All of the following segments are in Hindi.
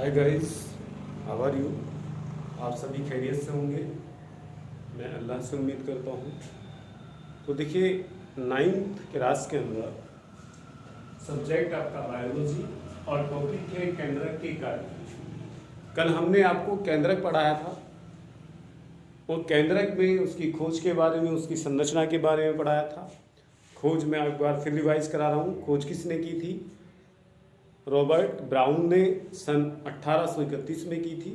Hi guys, how are you. आप सभी खैरियत से होंगे, मैं अल्लाह से उम्मीद करता हूँ। तो देखिए, नाइन्थ क्लास के अंदर सब्जेक्ट आपका बायोलॉजी और टॉपिक है केंद्रक के कार्य। कल हमने आपको केंद्रक पढ़ाया था और केंद्रक में उसकी खोज के बारे में, उसकी संरचना के बारे में पढ़ाया था। खोज मैं एक बार फिर रिवाइज करा रहा हूँ। खोज किसने की थी? रॉबर्ट ब्राउन ने सन 1831 में की थी,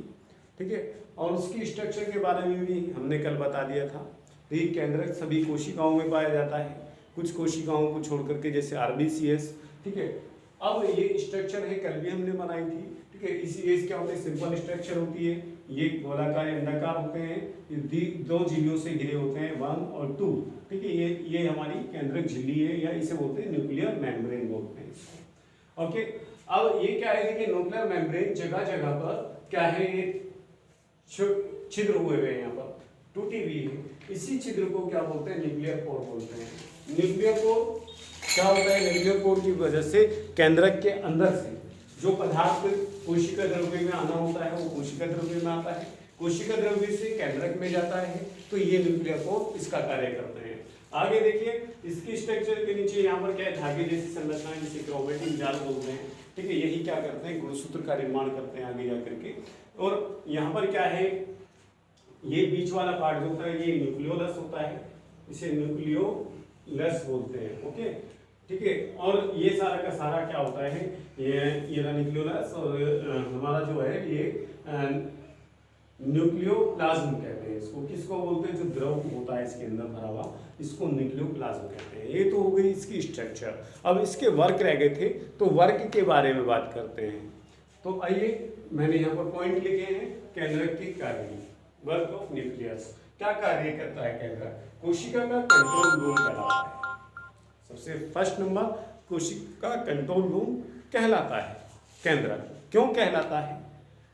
ठीक है। और उसकी स्ट्रक्चर के बारे में भी हमने कल बता दिया था। तो ये केंद्रक सभी कोशिकाओं में पाया जाता है, कुछ कोशिकाओं को छोड़ करके, जैसे आरबीसीएस, ठीक है। अब ये स्ट्रक्चर है, कल भी हमने बनाई थी, ठीक है। इसी क्या होते हैं? सिंपल स्ट्रक्चर होती है। ये गोलाकार अंडाकार होते हैं, ये दो झिल्लियों से घिरे होते हैं, 1 और 2, ठीक है। ये हमारी केंद्रक झिल्ली है, या इसे बोलते हैं न्यूक्लियर मेम्ब्रेन बोलते हैं इसको। ओके, अब ये क्या है कि न्यूक्लियर मेम्ब्रेन जगह जगह पर क्या है, ये छिद्र हुए हुए हैं, यहाँ पर टूटी हुई है। इसी छिद्र को क्या बोलते हैं? न्यूक्लियर पोर बोलते हैं। न्यूक्लियर पोर क्या होता है? न्यूक्लियर पोर की वजह से केंद्रक के अंदर से जो पदार्थ कोशिका द्रव्य में आना होता है वो कोशिका द्रव्य में आता है, कोशिका द्रव्य से केंद्रक में जाता है। तो ये न्यूक्लियर पोर इसका कार्य करते हैं। आगे देखिए, इसकी स्ट्रक्चर के नीचे यहाँ पर क्या है? धागे जैसी संरचना है, जिसे क्रोमेटिन जाल बोलते हैं, ठीक है। यही क्या करते हैं? गुणसूत्र का निर्माण करते हैं आगे जा करके। और यहाँ पर क्या है? ये बीच वाला पार्ट जो होता है ये न्यूक्लियोलस होता है, इसे न्यूक्लियोलस बोलते हैं। ओके, ठीक है। और ये सारा का सारा क्या होता है? ये न्यूक्लियोलस, और हमारा जो है ये न्यूक्लियोप्लाज्म कहते हैं इसको। किसको बोलते हैं? जो द्रव होता है इसके अंदर भरा हुआ, इसको न्यूक्लियोप्लाज्म कहते हैं। ये तो हो गई इसकी स्ट्रक्चर। अब इसके वर्क रह गए थे, तो वर्क के बारे में बात करते हैं। तो आइए, मैंने यहाँ पर पॉइंट लिखे हैं। केंद्रक के कार्य, वर्क ऑफ न्यूक्लियस। क्या कार्य करता है केंद्रक? कोशिका का कंट्रोल रूम कहलाता है। सबसे फर्स्ट नंबर, कोशिका कंट्रोल रूम कहलाता है केंद्रक। क्यों कहलाता है?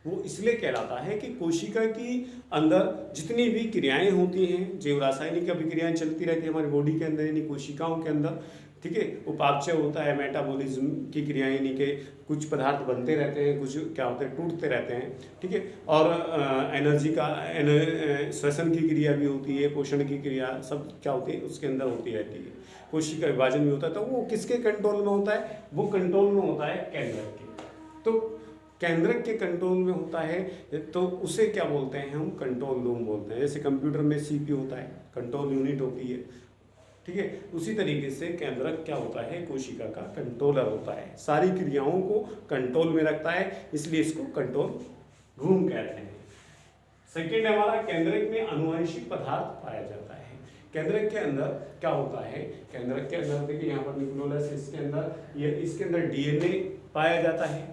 वो इसलिए कहलाता है कि कोशिका की अंदर जितनी भी क्रियाएं होती हैं, जैव रासायनिक अभिक्रियाएं चलती रहती है हमारी बॉडी के अंदर, यानी कोशिकाओं के अंदर, ठीक है। उपापचय होता है, मेटाबॉलिज्म की क्रियाएं, यानी कि कुछ पदार्थ बनते रहते हैं, कुछ क्या होते हैं? टूटते रहते हैं, ठीक है। और एनर्जी का श्वसन की क्रिया भी होती है, पोषण की क्रिया, सब क्या होती है? उसके अंदर होती रहती है। कोशिका विभाजन भी होता है। तो वो किसके कंट्रोल में होता है? वो कंट्रोल में होता है केंद्रक के। तो केंद्रक के कंट्रोल में होता है, तो उसे क्या बोलते हैं? हम कंट्रोल रूम बोलते हैं। जैसे कंप्यूटर में सीपीयू होता है, कंट्रोल यूनिट होती है, ठीक है। उसी तरीके से केंद्रक क्या होता है? कोशिका का कंट्रोलर होता है, सारी क्रियाओं को कंट्रोल में रखता है, इसलिए इसको कंट्रोल रूम कहते हैं। सेकेंड हमारा, केंद्रक में आनुवंशिक पदार्थ पाया जाता है। केंद्रक के अंदर क्या होता है? केंद्रक के अंदर देखिए, यहाँ पर न्यूक्लियोलस, इसके अंदर डीएनए पाया जाता है,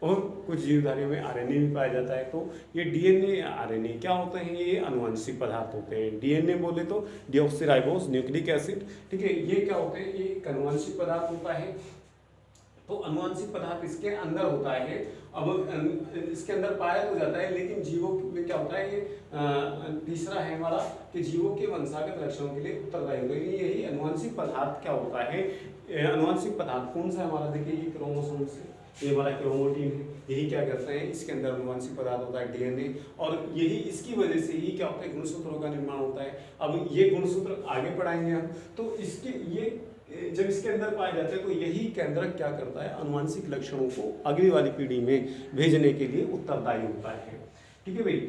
और कुछ जीवधारियों में आरएनए भी पाया जाता है। तो ये डीएनए आरएनए क्या होते हैं? ये आनुवंशिक पदार्थ होते हैं। डीएनए बोले तो डीऑक्सीराइबोस न्यूक्लिक एसिड, ठीक है। ये क्या होते हैं? ये एक आनुवंशिक पदार्थ होता है। तो आनुवंशिक पदार्थ इसके अंदर होता है। अब इसके अंदर पाया तो जाता है, लेकिन जीवों में क्या होता है? ये तीसरा है हमारा कि जीवों के वंशागत लक्षणों के लिए उत्तरदायी होता है। यही आनुवंशिक पदार्थ क्या होता है? आनुवंशिक पदार्थ कौन सा है हमारा? देखिए, ये क्रोमोसोम से, ये हमारा क्रोमोटीन है, यही क्या करते हैं? इसके अंदर आनुवंशिक पदार्थ होता है डीएनए, और यही इसकी वजह से ही क्या होता है? गुणसूत्रों का निर्माण होता है। अब ये गुणसूत्र आगे पढ़ाएंगे हम। तो इसके ये जब इसके अंदर पाए जाते हैं, तो यही केंद्रक क्या करता है? आनुवंशिक लक्षणों को अगली वाली पीढ़ी में भेजने के लिए उत्तरदायी होता है, ठीक है भाई।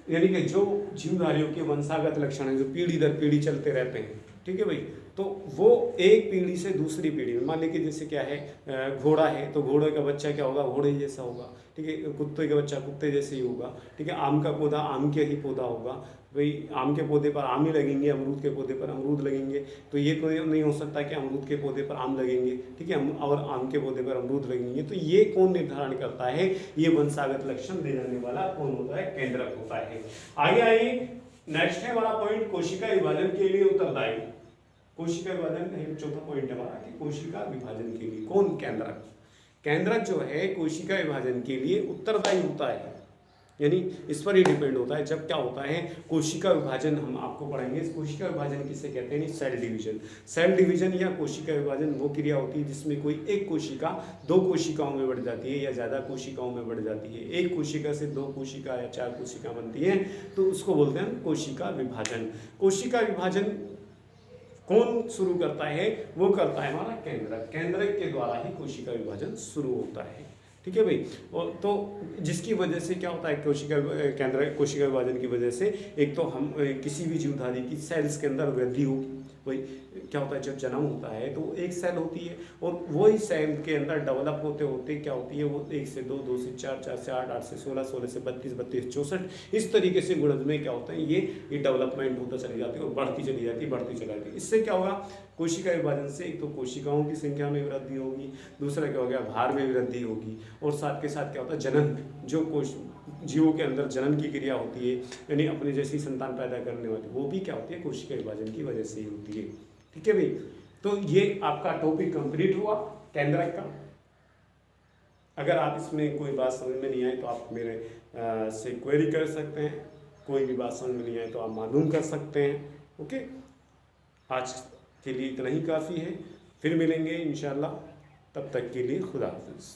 यानी कि जो जीवधारियों के वंशागत लक्षण हैं, जो पीढ़ी दर पीढ़ी चलते रहते हैं, ठीक है भाई, तो वो एक पीढ़ी से दूसरी पीढ़ी में, मान लीजिए जैसे क्या है, घोड़ा है, तो घोड़े का बच्चा क्या होगा? घोड़े जैसा होगा, ठीक है। कुत्ते का बच्चा कुत्ते जैसे ही होगा, ठीक है। आम का पौधा आम के ही पौधा होगा भाई, आम के पौधे पर आम ही लगेंगे, अमरूद के पौधे पर अमरूद लगेंगे। तो ये तो नहीं हो सकता कि अमरूद के पौधे पर आम लगेंगे, ठीक है, और आम के पौधे पर अमरूद लगेंगे। तो ये कौन निर्धारण करता है? ये वंशागत लक्षण दे जाने वाला कौन होता है? केंद्रक होता है। आगे आइए, नेक्स्ट है हमारा पॉइंट, कोशिका विभाजन के लिए उत्तरदायी। कोशिका विभाजन चौथा पॉइंट है हमारा कि कोशिका विभाजन के लिए कौन? केंद्रक। केंद्रक जो है कोशिका विभाजन के लिए उत्तरदायी होता है। यानी इस पर ही डिपेंड होता है। जब क्या होता है कोशिका विभाजन, हम आपको पढ़ेंगे इस कोशिका विभाजन किसे कहते हैं, सेल डिवीजन। सेल डिवीजन या कोशिका विभाजन वो क्रिया होती है जिसमें कोई एक कोशिका दो कोशिकाओं में बढ़ जाती है या ज़्यादा कोशिकाओं में बढ़ जाती है। एक कोशिका से दो कोशिका या चार कोशिका बनती है तो उसको बोलते हैं कोशिका विभाजन। कोशिका विभाजन कौन शुरू करता है, वो करता है हमारा केंद्रक। केंद्रक के द्वारा ही कोशिका विभाजन शुरू होता है, ठीक है भाई। और तो जिसकी वजह से क्या होता है कोशिका विभाजन की वजह से एक तो हम किसी भी जीवधारी की सेल्स के अंदर वृद्धि होगी। वही क्या होता है जब जन्म होता है तो एक सेल होती है और वही सेल के अंदर डेवलप होते होते क्या होती है वो 1 से 2, 2 से 4, 4 से 8, 8 से 16, 16 से 32, 32 64 इस तरीके से गुणज में क्या होता है ये डेवलपमेंट होता चली जाती है और बढ़ती चली जाती है। इससे क्या होगा कोशिका विभाजन से एक तो कोशिकाओं की संख्या में वृद्धि होगी, दूसरा क्या हो गया भार में वृद्धि होगी और साथ के साथ क्या होता है जनन, जो जीवों के अंदर जनन की क्रिया होती है यानी अपने जैसी संतान पैदा करने वाली वो भी क्या होती है कोशिका विभाजन की वजह से ही होती है, ठीक है भाई। तो ये आपका टॉपिक कंप्लीट हुआ केंद्रक का। अगर आप इसमें कोई बात समझ में नहीं आए तो आप मेरे से क्वेरी कर सकते हैं, कोई भी बात समझ में नहीं आए तो आप मालूम कर सकते हैं। ओके, आज के लिए इतना ही काफ़ी है, फिर मिलेंगे इंशाल्लाह, तब तक के लिए खुदा हाफिज़।